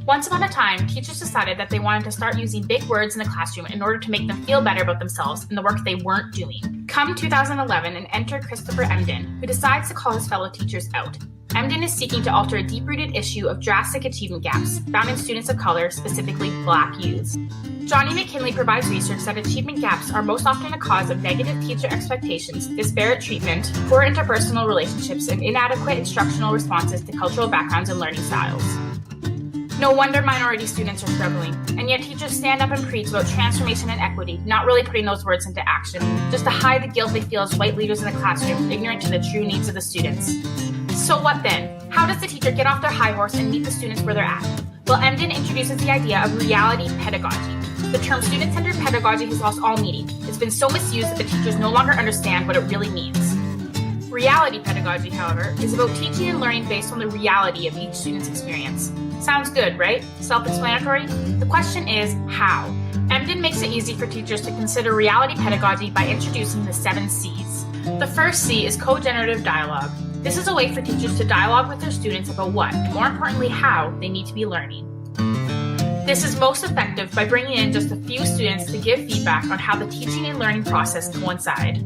Once upon a time, teachers decided that they wanted to start using big words in the classroom in order to make them feel better about themselves and the work they weren't doing. Come 2011 and enter Christopher Emden, who decides to call his fellow teachers out. Emden is seeking to alter a deep-rooted issue of drastic achievement gaps found in students of color, specifically Black youths. Johnny McKinley provides research that achievement gaps are most often a cause of negative teacher expectations, disparate treatment, poor interpersonal relationships, and inadequate instructional responses to cultural backgrounds and learning styles. No wonder minority students are struggling, and yet teachers stand up and preach about transformation and equity, not really putting those words into action, just to hide the guilt they feel as white leaders in the classroom, ignorant to the true needs of the students. So what then? How does the teacher get off their high horse and meet the students where they're at? Well, Emden introduces the idea of reality pedagogy. The term student-centered pedagogy has lost all meaning. It's been so misused that the teachers no longer understand what it really means. Reality pedagogy, however, is about teaching and learning based on the reality of each student's experience. Sounds good, right? Self-explanatory? The question is, how? Emden makes it easy for teachers to consider reality pedagogy by introducing the 7 C's. The first C is co-generative dialogue. This is a way for teachers to dialogue with their students about what, and more importantly how, they need to be learning. This is most effective by bringing in just a few students to give feedback on how the teaching and learning process coincide.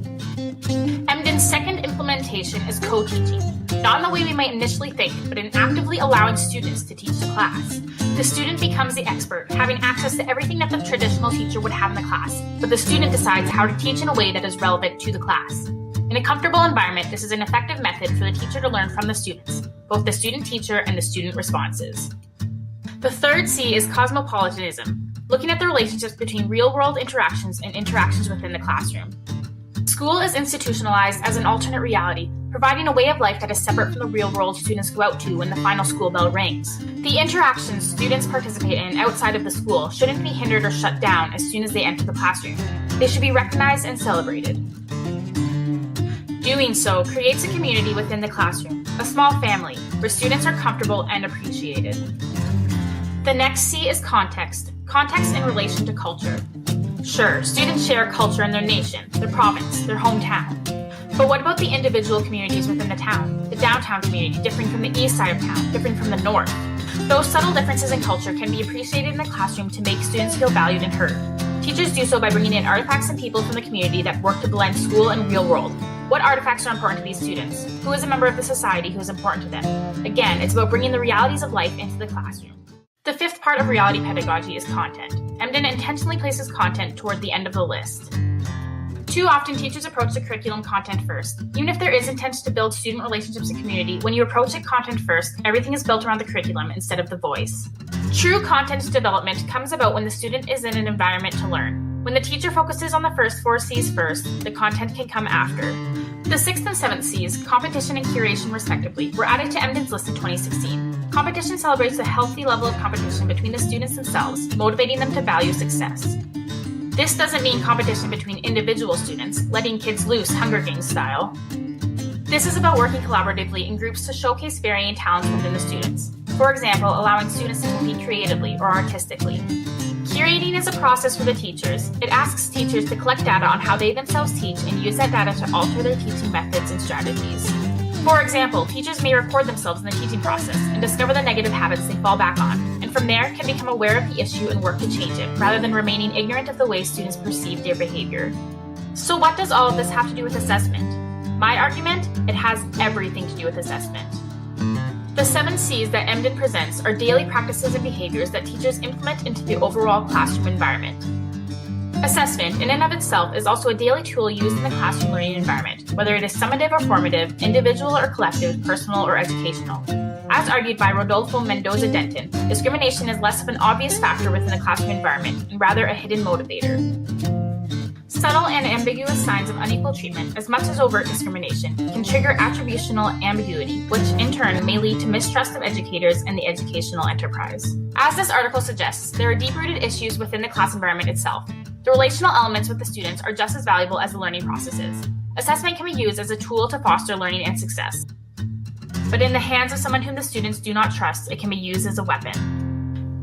Emden's second implementation is co-teaching, not in the way we might initially think, but in actively allowing students to teach the class. The student becomes the expert, having access to everything that the traditional teacher would have in the class, but the student decides how to teach in a way that is relevant to the class. In a comfortable environment, this is an effective method for the teacher to learn from the students, both the student-teacher and the student responses. The third C is cosmopolitanism, looking at the relationships between real-world interactions and interactions within the classroom. School is institutionalized as an alternate reality, providing a way of life that is separate from the real world students go out to when the final school bell rings. The interactions students participate in outside of the school shouldn't be hindered or shut down as soon as they enter the classroom. They should be recognized and celebrated. Doing so creates a community within the classroom, a small family, where students are comfortable and appreciated. The next C is context in relation to culture. Sure, students share culture in their nation, their province, their hometown. But what about the individual communities within the town? The downtown community, differing from the east side of town, differing from the north. Those subtle differences in culture can be appreciated in the classroom to make students feel valued and heard. Teachers do so by bringing in artifacts and people from the community that work to blend school and real world. What artifacts are important to these students? Who is a member of the society who is important to them? Again, it's about bringing the realities of life into the classroom. The fifth part of reality pedagogy is content. Emden intentionally places content toward the end of the list. Too often, teachers approach the curriculum content first. Even if there is intention to build student relationships and community, when you approach it content first, everything is built around the curriculum instead of the voice. True content development comes about when the student is in an environment to learn. When the teacher focuses on the first 4 C's first, the content can come after. The 6th and 7th C's, competition and curation respectively, were added to Emden's list in 2016. Competition celebrates a healthy level of competition between the students themselves, motivating them to value success. This doesn't mean competition between individual students, letting kids loose Hunger Games style. This is about working collaboratively in groups to showcase varying talents within the students. For example, allowing students to compete creatively or artistically. Curating is a process for the teachers. It asks teachers to collect data on how they themselves teach and use that data to alter their teaching methods and strategies. For example, teachers may record themselves in the teaching process and discover the negative habits they fall back on, and from there can become aware of the issue and work to change it, rather than remaining ignorant of the way students perceive their behavior. So what does all of this have to do with assessment? My argument? It has everything to do with assessment. The 7 C's that Emden presents are daily practices and behaviors that teachers implement into the overall classroom environment. Assessment, in and of itself, is also a daily tool used in the classroom learning environment, whether it is summative or formative, individual or collective, personal or educational. As argued by Rodolfo Mendoza Denton, discrimination is less of an obvious factor within the classroom environment and rather a hidden motivator. Subtle and ambiguous signs of unequal treatment, as much as overt discrimination, can trigger attributional ambiguity, which in turn may lead to mistrust of educators and the educational enterprise. As this article suggests, there are deep-rooted issues within the class environment itself. The relational elements with the students are just as valuable as the learning processes. Assessment can be used as a tool to foster learning and success. But in the hands of someone whom the students do not trust, it can be used as a weapon.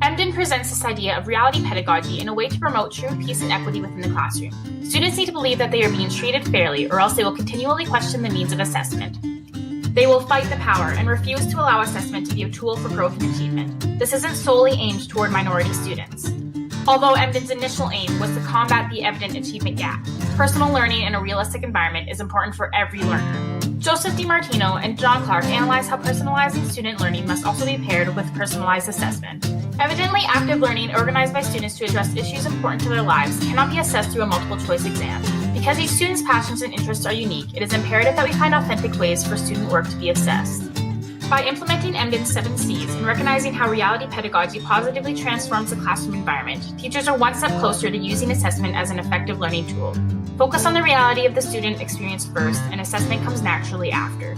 Emden presents this idea of reality pedagogy in a way to promote true peace and equity within the classroom. Students need to believe that they are being treated fairly, or else they will continually question the means of assessment. They will fight the power and refuse to allow assessment to be a tool for growth and achievement. This isn't solely aimed toward minority students. Although Emden's initial aim was to combat the evident achievement gap, personal learning in a realistic environment is important for every learner. Joseph DiMartino and John Clark analyze how personalizing student learning must also be paired with personalized assessment. Evidently active learning organized by students to address issues important to their lives cannot be assessed through a multiple choice exam. Because each student's passions and interests are unique, it is imperative that we find authentic ways for student work to be assessed. By implementing Emden's 7 C's and recognizing how reality pedagogy positively transforms the classroom environment, teachers are one step closer to using assessment as an effective learning tool. Focus on the reality of the student experience first, and assessment comes naturally after.